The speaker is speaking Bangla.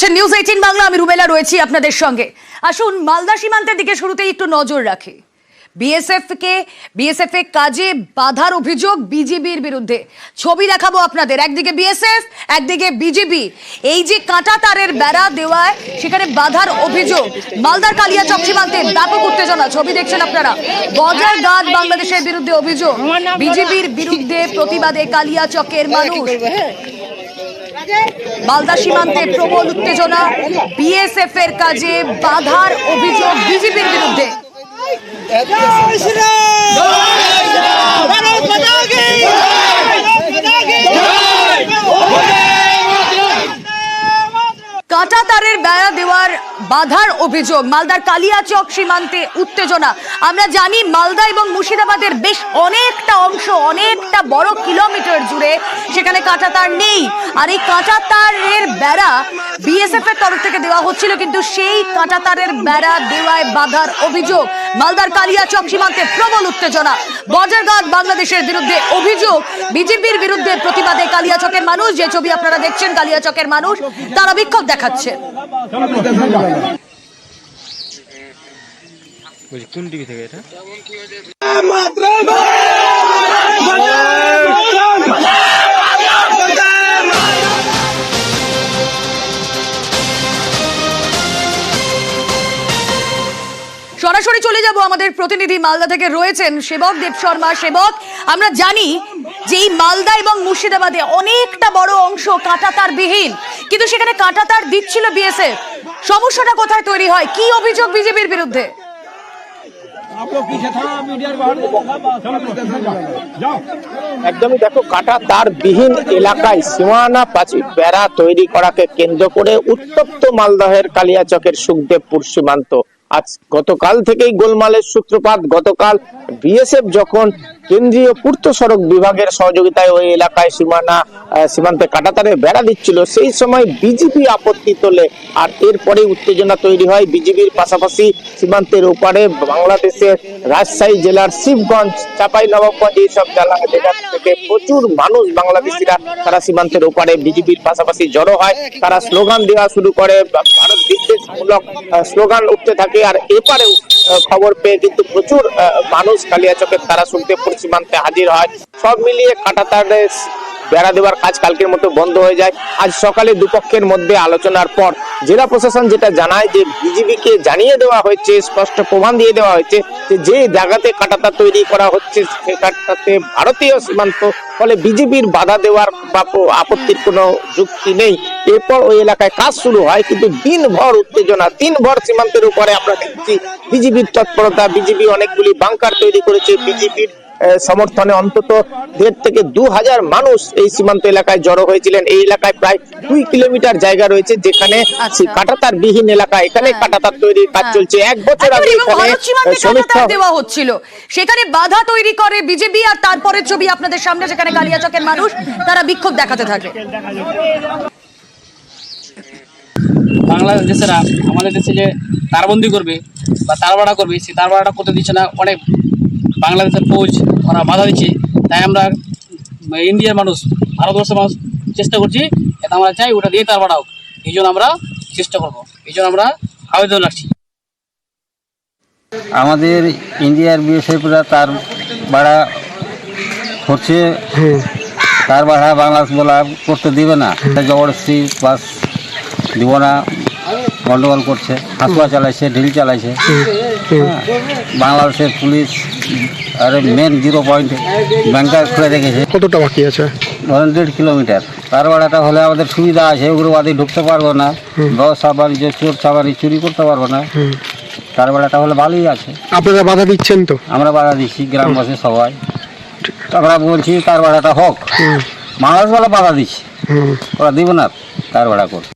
দেখছেন নিউজ 18 বাংলা। আমি রুবেলা রয়েছি আপনাদের সঙ্গে। আসুন মালদা সীমান্তের দিকে শুরুতেই একটু নজর রাখি। বিএসএফ এর কাজে বাধার অভিযোগ বিজেপির বিরুদ্ধে। ছবি দেখাবো আপনাদের, একদিকে বিএসএফ একদিকে বিজেপি। এই যে কাঁটা তারের বেড়া দেওয়ায় সেখানে বাধার অভিযোগ। মালদার কালিয়াচক সীমান্তে ব্যাপক উত্তেজনা, ছবি দেখছেন আপনারা। বর্ডার গার্ড বাংলাদেশের বিরুদ্ধে অভিযোগ, বিজেপির বিরুদ্ধে প্রতিবাদে কালিয়াচকের মানুষ। মালদা সীমান্তে প্রবল উত্তেজনা, বিএসএফ এর কাজে বাধার অভিযোগ বিজেপির বিরুদ্ধে। কাঁটা তারের বেড়া দেওয়ার বাধার অভিযোগ। মালদার কালিয়াচক সীমান্তে উত্তেজনা। আমরা জানি মালদা এবং মুর্শিদাবাদের বেশ অনেকটা অংশ, অনেকটা বড় কিলোমিটার জুড়ে সেখানে কাঁটা তার নেই। আর এই কাঁটা তারের বেড়া বিএসএফ এর তরফ থেকে দেওয়া হচ্ছিল, কিন্তু সেই কাঁটা তারের বেড়া দেওয়ায় বাধার অভিযোগ। মালদার কালিয়াচক সীমান্তে প্রবল উত্তেজনা, বর্ডার গার্ড বাংলাদেশের বিরুদ্ধে অভিযোগ, বিজেপির বিরুদ্ধে প্রতিবাদে কালিয়াচকের মানুষ। যে ছবি আপনারা দেখছেন, কালিয়াচকের মানুষ তারা বিক্ষোভ দেখাচ্ছে। কোন টিভি থেকে এটা? সরাসরি চলে যাব, আমাদের প্রতিনিধি মালদা থেকে রয়েছেন সেবক দেব শর্মা। সেবক, আমরা জানি যে এই মালদা এবং মুর্শিদাবাদে অনেকটা বড় অংশ কাঁটাতার বিহীন, কিন্তু সেখানে কাঁটাতার দিচ্ছিল বিএসএফ। সমস্যাটা কোথায় তৈরি হয়, কি অভিযোগ বিজেপির বিরুদ্ধে? একদমই দেখো, কাঁটা তার বিহীন এলাকায় সীমানা প্রাচীর বেড়া তৈরি করাকে কেন্দ্র করে উত্তপ্ত মালদহের কালিয়াচকের সুখদেবপুর সীমান্ত। আজ গতকাল থেকেই গোলমালের সূত্রপাত। গতকাল বিএসএফ যখন কেন্দ্রীয় পূর্ত সড়ক বিভাগের সহযোগিতায় ওই এলাকায় সীমান্তে কাঁটাতারে বেড়া দিচ্ছিল, সেই সময় বিজেপি আপত্তি তোলে। আর এরপরে উত্তেজনা তৈরি হয়। বিজেপির পাশাপাশি সীমান্তের ওপারে বাংলাদেশের রাজশাহী জেলার শিবগঞ্জ, চাঁপাইনবাবগঞ্জ এইসব জেলা থেকে প্রচুর মানুষ বাংলাদেশিরা তারা সীমান্তের ওপারে বিজেপির পাশাপাশি জড়ো হয়। তারা স্লোগান দেওয়া শুরু করে, ভারত বিদ্বেষমূলক স্লোগান উঠতে থাকে। আর এপারেও খবর পেয়ে কিন্তু প্রচুর মানুষ কালিয়াচকের তারা সুখদেবপুর সীমান্তে হাজির হয়। সব মিলিয়ে কাঁটাতারের বেড়া দেওয়ার কাজ কালকের মতো বন্ধ হয়ে যায়। আজ সকালে দুপক্ষের মধ্যে আলোচনার পর জেলা প্রশাসন যেটা জানায় যে বিজেপিকে জানিয়ে দেওয়া হয়েছে, স্পষ্ট প্রমাণ দিয়ে দেওয়া হয়েছে যে জায়গাতে কাঁটাতার তৈরি করা হচ্ছে সেটাতে ভারতীয় সীমান্ত, ফলে বিজেপির বাধা দেওয়ার বা আপত্তির কোনো যুক্তি নেই। এরপর ওই এলাকায় কাজ শুরু হয়, কিন্তু দিনভর উত্তেজনা, দিনভর সীমান্তের উপরে আমরা দেখছি বিজেপির তৎপরতা। বিজেপি অনেকগুলি বাংকার তৈরি করেছে। বিজেপির সমর্থনে অন্তত 1,500 থেকে 2,000 মানুষ এই সীমান্ত এলাকায় জড়ো হয়েছিলেন। এই এলাকায় প্রায় 2 কিলোমিটার জায়গা রয়েছে যেখানে কাঁটাতার বিহীন এলাকা, এখানে কাঁটাতার তৈরির কাজ চলছে। 1 বছর আগে সমীক্ষা দেওয়া হচ্ছিল, সেখানে বাধা তৈরি করে বিজেপি। আর তারপরে ছবি আপনাদের সামনে, যেখানে কালিয়াচকের মানুষ তারা বিক্ষোভ দেখাতে থাকে। বাংলাদেশেরা আমাদের দেশে যে তারবন্দি করবে বা তারবাড়া করবে, সেই তারবাড়াটা করতে দিচ্ছে না। অনেক বাংলাদেশের ফৌজ ওরা বাধা দিচ্ছে। তাই আমরা ইন্ডিয়ার মানুষ, ভারতবর্ষের মানুষ চেষ্টা করছি, এটা আমরা চাই ওটা দিয়ে তারবাড়া হোক। এই জন্য আমরা চেষ্টা করবো, এই জন্য আমরা আবেদন রাখছি। আমাদের ইন্ডিয়ার বিএসএফরা তার ভাড়া করছে, তার ভাড়া বাংলাদেশ বলা করতে দিবে না, জবরদস্তি বাস দিব না, গন্ডগোল করছে, হাসুয়া চালাইছে, ঢিল চালাইছে। বাংলাদেশের পুলিশ আরে মেন 0 পয়েন্টে ব্যাংকার খুলে রেখেছে। কতটা বাকি আছে? ধরেন 1.5 কিলোমিটার। তার ভাড়াটা হলে আমাদের সুবিধা আছে, উগ্রবাদী ঢুকতে পারবো না, ব্যবসা বাণিজ্য চোর চাবারি চুরি করতে পারবো না। তার ভাড়াটা হলে ভালোই আছে। আপনারা বাধা দিচ্ছেন তো? আমরা বাধা দিচ্ছি, গ্রামবাসী সবাই। আমরা বলছি তার ভাড়াটা হোক, বাংলাদেশ বাধা দিচ্ছি, ওরা দিব না তার ভাড়া করে।